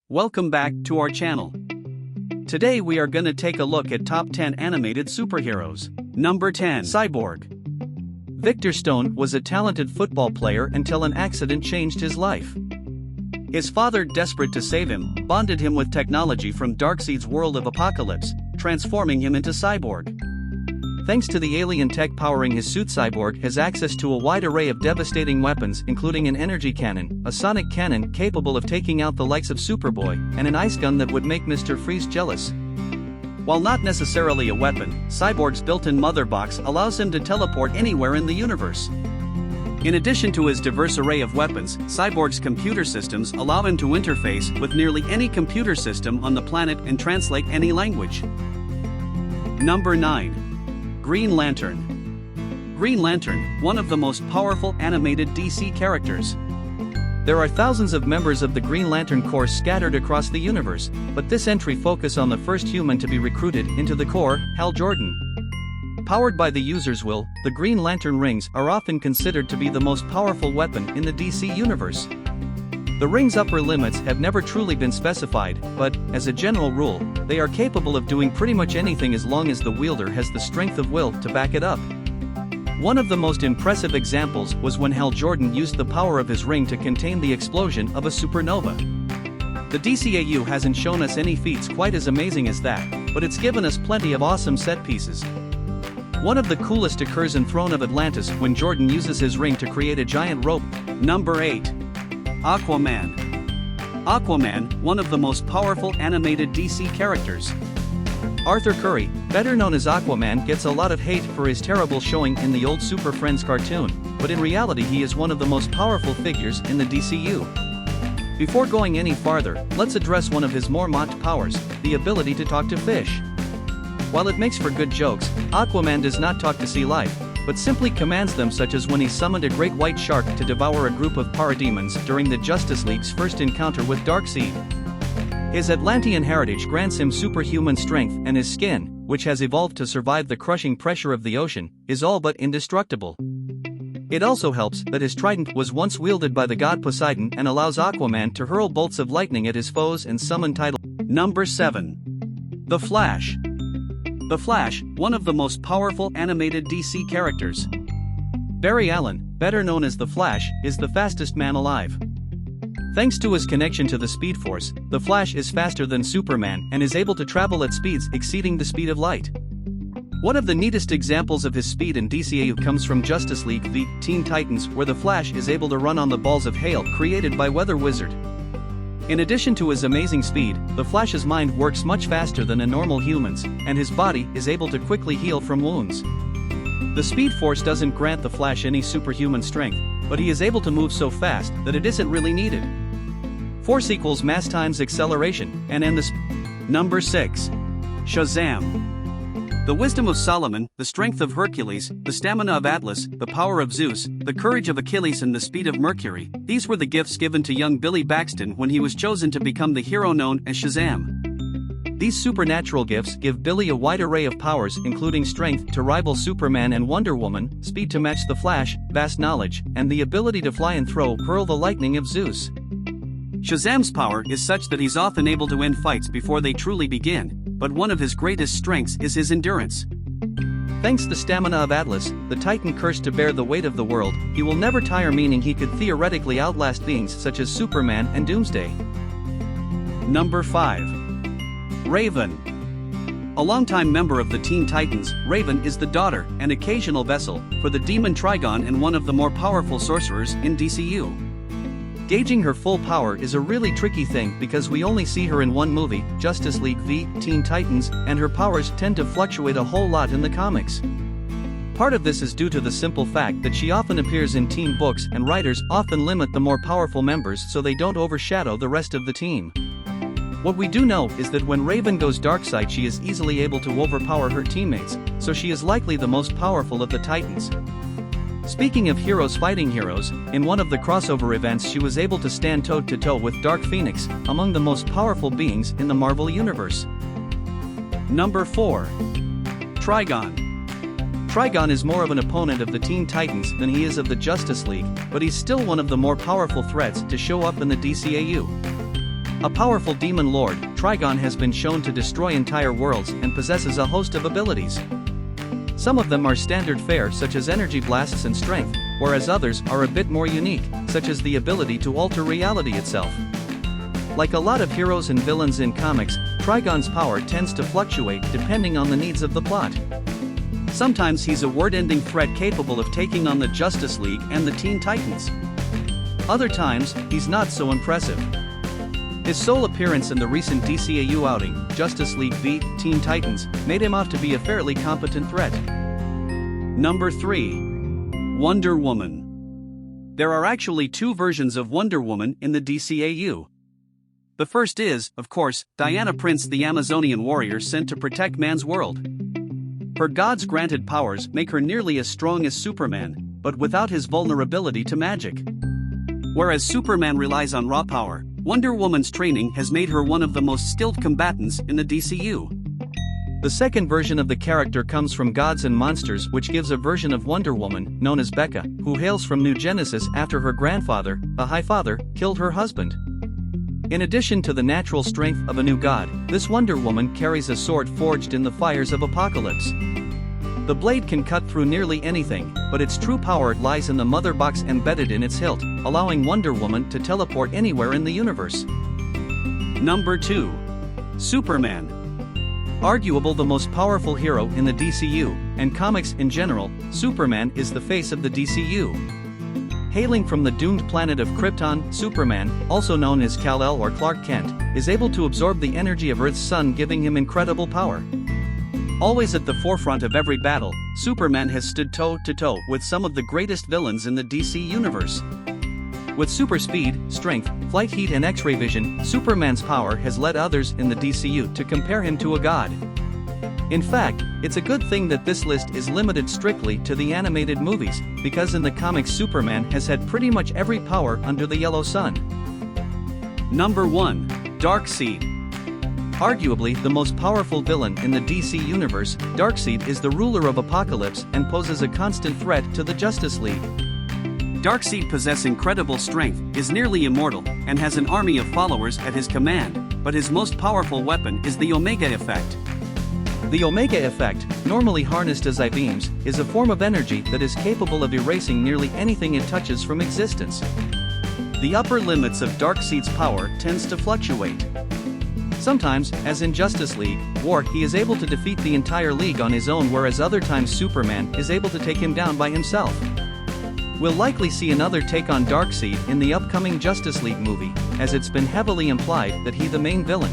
Welcome back to our channel. Today we are gonna take a look at top 10 animated superheroes. Number 10. Cyborg. Victor Stone was a talented football player until an accident changed his life. His father, desperate to save him, bonded him with technology from Darkseid's world of Apocalypse, transforming him into Cyborg. Thanks to the alien tech powering his suit, Cyborg has access to a wide array of devastating weapons, including an energy cannon, a sonic cannon capable of taking out the likes of Superboy, and an ice gun that would make Mr. Freeze jealous. While not necessarily a weapon, Cyborg's built-in mother box allows him to teleport anywhere in the universe. In addition to his diverse array of weapons, Cyborg's computer systems allow him to interface with nearly any computer system on the planet and translate any language. Number 9. Green Lantern. Green Lantern, one of the most powerful animated DC characters. There are thousands of members of the Green Lantern Corps scattered across the universe, but this entry focuses on the first human to be recruited into the Corps, Hal Jordan. Powered by the user's will, the Green Lantern rings are often considered to be the most powerful weapon in the DC universe. The ring's upper limits have never truly been specified, but, as a general rule, they are capable of doing pretty much anything as long as the wielder has the strength of will to back it up. One of the most impressive examples was when Hal Jordan used the power of his ring to contain the explosion of a supernova. The DCAU hasn't shown us any feats quite as amazing as that, but it's given us plenty of awesome set pieces. One of the coolest occurs in Throne of Atlantis when Jordan uses his ring to create a giant rope. Number 8. Aquaman. Aquaman, one of the most powerful animated DC characters. Arthur Curry, better known as Aquaman, gets a lot of hate for his terrible showing in the old Super Friends cartoon, but in reality he is one of the most powerful figures in the DCU. Before going any farther, let's address one of his more mocked powers, the ability to talk to fish. While it makes for good jokes, Aquaman does not talk to sea life, but simply commands them, such as when he summoned a great white shark to devour a group of parademons during the Justice League's first encounter with Darkseid. His Atlantean heritage grants him superhuman strength, and his skin, which has evolved to survive the crushing pressure of the ocean, is all but indestructible. It also helps that his trident was once wielded by the god Poseidon and allows Aquaman to hurl bolts of lightning at his foes and summon tidal. Number 7. The Flash. The Flash, one of the most powerful animated DC characters. Barry Allen, better known as the Flash, is the fastest man alive. Thanks to his connection to the Speed Force, the Flash is faster than Superman and is able to travel at speeds exceeding the speed of light. One of the neatest examples of his speed in DCAU comes from Justice League v Teen Titans, where the Flash is able to run on the balls of hail created by Weather Wizard. In addition to his amazing speed, the Flash's mind works much faster than a normal human's, and his body is able to quickly heal from wounds. The Speed Force doesn't grant the Flash any superhuman strength, but he is able to move so fast that it isn't really needed. Force equals mass times acceleration, and end the Number 6. Shazam. The wisdom of Solomon, the strength of Hercules, the stamina of Atlas, the power of Zeus, the courage of Achilles, and the speed of Mercury, these were the gifts given to young Billy Baxton when he was chosen to become the hero known as Shazam. These supernatural gifts give Billy a wide array of powers, including strength to rival Superman and Wonder Woman, speed to match the Flash, vast knowledge, and the ability to fly and hurl the lightning of Zeus. Shazam's power is such that he's often able to end fights before they truly begin, but one of his greatest strengths is his endurance. Thanks to the stamina of Atlas, the Titan cursed to bear the weight of the world, he will never tire, meaning he could theoretically outlast beings such as Superman and Doomsday. Number 5. Raven. A longtime member of the Teen Titans, Raven is the daughter and occasional vessel for the demon Trigon and one of the more powerful sorcerers in DCU. Gauging her full power is a really tricky thing because we only see her in one movie, Justice League v Teen Titans, and her powers tend to fluctuate a whole lot in the comics. Part of this is due to the simple fact that she often appears in team books, and writers often limit the more powerful members so they don't overshadow the rest of the team. What we do know is that when Raven goes Darkseid, she is easily able to overpower her teammates, so she is likely the most powerful of the Titans. Speaking of heroes fighting heroes, in one of the crossover events she was able to stand toe-to-toe with Dark Phoenix, among the most powerful beings in the Marvel Universe. Number 4. Trigon. Trigon is more of an opponent of the Teen Titans than he is of the Justice League, but he's still one of the more powerful threats to show up in the DCAU. A powerful demon lord, Trigon has been shown to destroy entire worlds and possesses a host of abilities. Some of them are standard fare such as energy blasts and strength, whereas others are a bit more unique, such as the ability to alter reality itself. Like a lot of heroes and villains in comics, Trigon's power tends to fluctuate depending on the needs of the plot. Sometimes he's a world-ending threat capable of taking on the Justice League and the Teen Titans. Other times, he's not so impressive. His sole appearance in the recent DCAU outing, Justice League v. Teen Titans, made him out to be a fairly competent threat. Number 3. Wonder Woman. There are actually two versions of Wonder Woman in the DCAU. The first is, of course, Diana Prince, the Amazonian warrior sent to protect man's world. Her gods granted powers make her nearly as strong as Superman, but without his vulnerability to magic. Whereas Superman relies on raw power, Wonder Woman's training has made her one of the most skilled combatants in the DCU. The second version of the character comes from Gods and Monsters, which gives a version of Wonder Woman, known as Becca, who hails from New Genesis after her grandfather, a High Father, killed her husband. In addition to the natural strength of a new god, this Wonder Woman carries a sword forged in the fires of Apocalypse. The blade can cut through nearly anything, but its true power lies in the mother box embedded in its hilt, allowing Wonder Woman to teleport anywhere in the universe. Number 2. Superman. Arguably the most powerful hero in the DCU, and comics in general, Superman is the face of the DCU. Hailing from the doomed planet of Krypton, Superman, also known as Kal-El or Clark Kent, is able to absorb the energy of Earth's sun, giving him incredible power. Always at the forefront of every battle, Superman has stood toe-to-toe with some of the greatest villains in the DC universe. With super speed, strength, flight heat and X-ray vision, Superman's power has led others in the DCU to compare him to a god. In fact, it's a good thing that this list is limited strictly to the animated movies, because in the comics Superman has had pretty much every power under the yellow sun. Number 1. Darkseid. Arguably the most powerful villain in the DC universe, Darkseid is the ruler of Apocalypse and poses a constant threat to the Justice League. Darkseid possesses incredible strength, is nearly immortal, and has an army of followers at his command, but his most powerful weapon is the Omega Effect. The Omega Effect, normally harnessed as I-beams, is a form of energy that is capable of erasing nearly anything it touches from existence. The upper limits of Darkseid's power tends to fluctuate. Sometimes, as in Justice League War, he is able to defeat the entire league on his own, whereas other times Superman is able to take him down by himself. We'll likely see another take on Darkseid in the upcoming Justice League movie, as it's been heavily implied that he's the main villain.